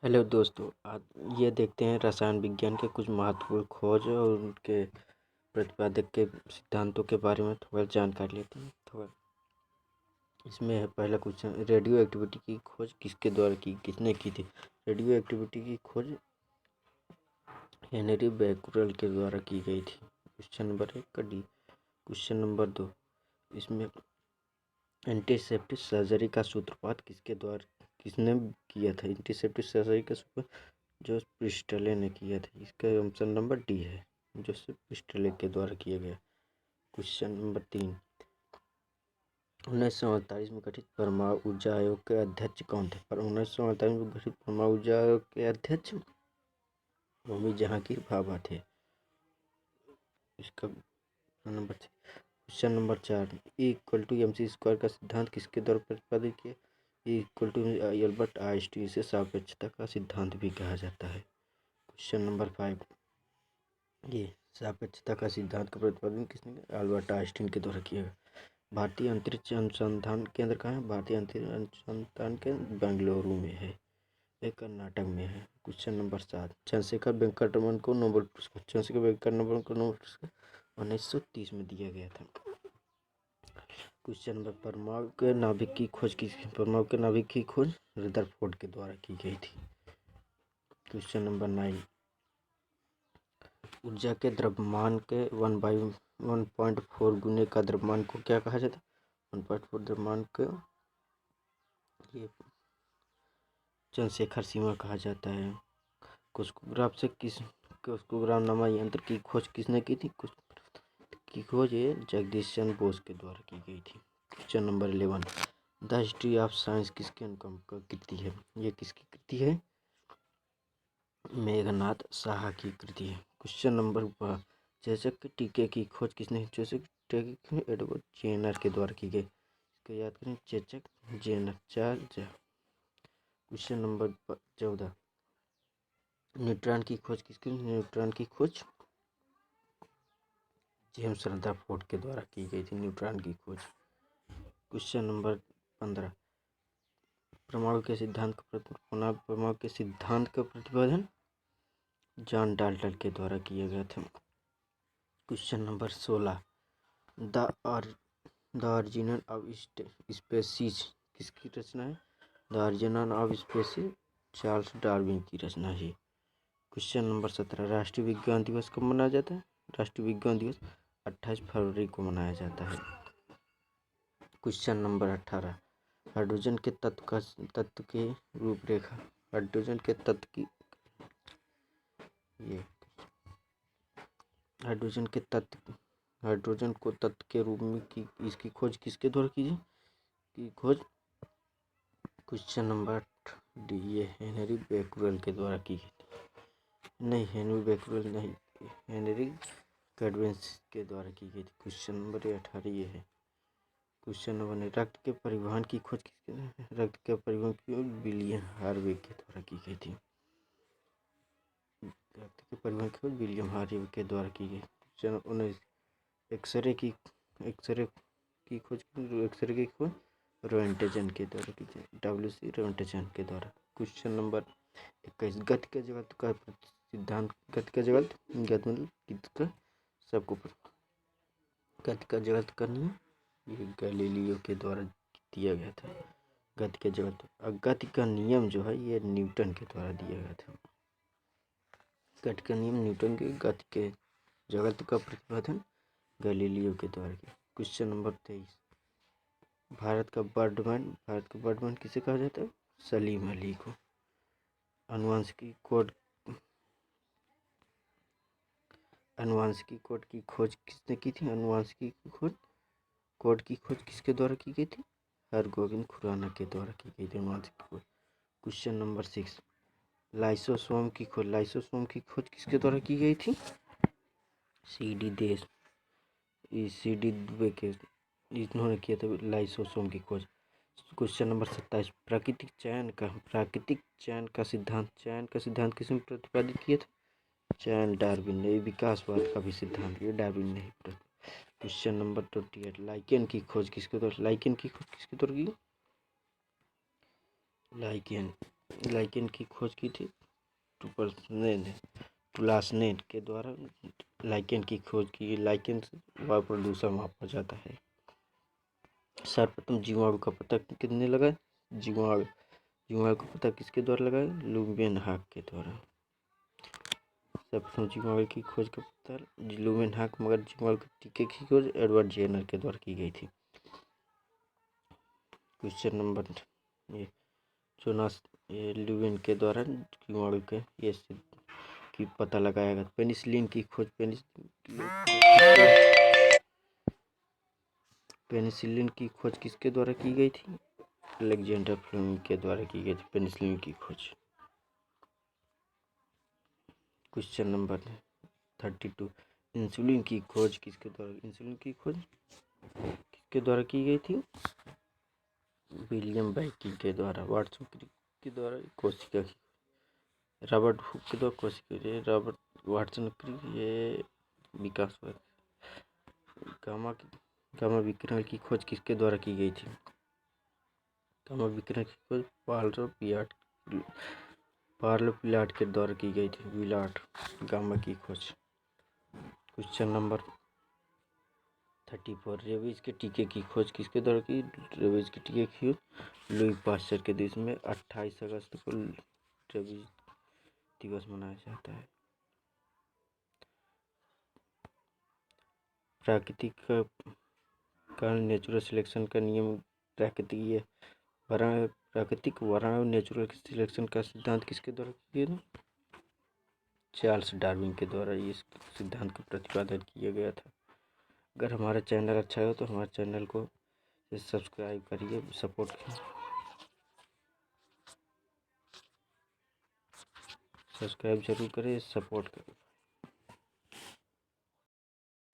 Hello दोस्तों, आज ये देखते हैं रसायन विज्ञान के कुछ महत्वपूर्ण खोज और उनके प्रतिपादक के सिद्धांतों के बारे में थोड़ा जानकारी लेते हैं। थोड़ा इसमें है पहला क्वेश्चन, रेडियो एक्टिविटी की खोज किसने की थी। रेडियो एक्टिविटी की खोज हेनरी बैक्यूरेल के द्वारा की गई थी। क्वेश्चन नंबर 1 का डी। क्वेश्चन नंबर 2, इसमें एंटीसेप्टिक सर्जरी का सूत्रपात किसने किया था। एंटीसेप्टिक सर्जरी का सूत्रपात जो प्रिस्टले ने किया था। इसका ऑप्शन नंबर डी है, जो प्रिस्टले के द्वारा किया गया। क्वेश्चन नंबर 3, 1948 में गठित परमाणु ऊर्जा आयोग के अध्यक्ष कौन थे। पर 1948 में गठित परमाणु ऊर्जा आयोग के अध्यक्ष होमी जहांगीर भाभा थे। इसका नंबर 6। क्वेश्चन नंबर 4, E=mc² का सिद्धांत किसके द्वारा प्रतिपादित किया। E=अल्बर्ट आइंस्टीन। इसे सापेक्षता का सिद्धांत भी कहा जाता है। क्वेश्चन नंबर 5, ये सापेक्षता का सिद्धांत का प्रतिपादन किसने किया। अल्बर्ट आइंस्टीन के द्वारा किया गया। भारतीय अंतरिक्ष अनुसंधान केंद्र कहाँ है। भारतीय अंतरिक्ष अनुसंधान केंद्र बेंगलुरु में है, ये कर्नाटक में है। क्वेश्चन नंबर 7, चंद्रशेखर वेंकट रमन को नोबेल पुरस्कार 1930 में दिया गया था। क्वेश्चन नंबर, परमाणु के नाभिक की खोज रदरफोर्ड के द्वारा की गई थी। क्वेश्चन नंबर 9, ऊर्जा के द्रव्यमान के 1/4 गुने का द्रव्यमान को क्या कहा जाता है। 1/4 द्रव्यमान को ये चंद्रशेखर सीमा कहा जाता है। क्रोस्कोग्राफ नामक यंत्र की खोज किसने की थी। की खोज ये जगदीश चंद्र बोस के द्वारा की गई थी। Question number 11, the history of science किसके कृति है। ये किसकी कृति है। मेघनाथ साहा की कृति है। क्वेश्चन नंबर 12, चेचक के टीके की खोज किसने। चेचक टीके एडवर्ड जेनर के द्वारा की गई। इसको याद करें, चेचक जेनर। क्वेश्चन नंबर 14, न्यूट्रॉन की खोज किसकी। न्यूट्रॉन की खोज जेम्स रदरफोर्ड के द्वारा की गई थी, न्यूट्रॉन की खोज। क्वेश्चन नंबर 15, परमाणु के सिद्धांत का प्रतिपादन जॉन डाल्टन के द्वारा किया गया था। Question number 16, the origin of species किसकी रचना है। The origin of species Charles Darwin की रचना है। क्वेश्चन नंबर 17, राष्ट्रीय विज्ञान दिवस कब मनाया जाता है। राष्ट्रीय विज्ञान दिवस 28 फरवरी को मनाया जाता है। क्वेश्चन नंबर 18, हाइड्रोजन के तत्व की रूपरेखा। हाइड्रोजन के तत्व की हाइड्रोजन को तत्व के रूप में इसकी खोज किसके द्वारा की खोज। क्वेश्चन नंबर डी, ये हेनरी बैक्यूरेल के द्वारा की गई। नहीं, हेनरी बैक्यूरेल नहीं, हेनरी कैडवेंस के द्वारा की गई थी। क्वेश्चन नंबर 18 ये है। क्वेश्चन नंबर 9, रक्त के परिवहन की खोज रक्त के परिवहन की विलियम हार्वे के द्वारा की गई थी। रक्त के परिवहन की खोज विलियम हार्वे के द्वारा की गई। क्वेश्चन 19, एक्सरे की खोज रोएंटजन के द्वारा की गई। WC रोएंटजन के द्वारा। क्वेश्चन नंबर 21, गति का जगत का सिद्धांत। गति का जगत मतलब किसका, सबको गति का जगत का नियम ये गैलीलियो के द्वारा दिया गया था। गति के जगत गति का नियम जो है ये न्यूटन के द्वारा दिया गया था। गति का नियम न्यूटन के, गति के जगत का प्रतिपादन गैलीलियो के द्वारा किया। क्वेश्चन नंबर 23, भारत का बर्डमैन किसे कहा जाता है। सलीम अली को। अनुवांशिकी कोड की खोज किसने की थी। अनुवांशिकी कोड की खोज किसके द्वारा की गई थी। हरगोविंद खुराना के द्वारा की गई थी अनुवांशिकी कोड। क्वेश्चन नंबर 6, लाइसोसोम की खोज किसके द्वारा की गई थी। CD दुबे के इन्होंने किया था लाइसोसोम की खोज। क्वेश्चन नंबर 27, प्राकृतिक चयन का सिद्धांत किसने प्रतिपादित किया था। चयन डार्विन ने। विकासवाद का भी सिद्धांत ये डार्विन ने ही। क्वेश्चन नंबर 28, लाइकेन की खोज किसके द्वारा की। लाइकेन लाइकेन की खोज की थी टुलासने के द्वारा लाइकेन की खोज की। लाइकेन से वायु प्रदूषण मापा जाता है। सर्वप्रथम जीवाणु का पता किसने लगाया? जीवाणु का पता किसके द्वारा लगाया? लुमेनहाक के द्वारा। सर्वप्रथम जीवाणु की खोज का पता लुमेनहाक, मगर जीवाणु के टीके की खोज एडवर्ड जेनर के द्वारा की गई थी। क्वेश्चन नंबर ये जोनास ल्यूवेन के द्वारा जीवाणु के ये की पता लगाया गया। पेनिसिलिन की खोज पेनिसिलिन की खोज किसके द्वारा की गई थी? अलेक्जेंडर फ्लेमिंग के द्वारा की गई थी पेनिसिलिन की खोज। क्वेश्चन नंबर 32 इंसुलिन की खोज किसके द्वारा की गई थी? विलियम बैकिंग के द्वारा। वाटसन क्रिक के द्वारा कोशिका की, रॉबर्ट हुक के द्वारा कोशिका, रॉबर्ट वाटसन क्रिक ये विकास हुआ। गामा विकिरण की खोज किसके द्वारा की गई थी? गामा विकिरण की खोज पार्लो विलाट के द्वारा की गई थी। विलाट गामा की खोज। क्वेश्चन नंबर 34 रेबीज के टीके की खोज किसके द्वारा की? रेबीज के टीके की लुई पास्चर के देश में 28 अगस्त को रेबीज दिवस मनाया जाता है। प्राकृतिक कारण नेचुरल सिलेक्शन का नियम प्राकृतिक वर्ण नेचुरल सिलेक्शन का सिद्धांत किसके द्वारा किया गया? चार्ल्स डार्विन के द्वारा इस सिद्धांत का प्रतिपादन किया गया था। अगर हमारा चैनल अच्छा हो तो हमारे चैनल को सब्सक्राइब करिए, सब्सक्राइब जरूर करें, सपोर्ट करें।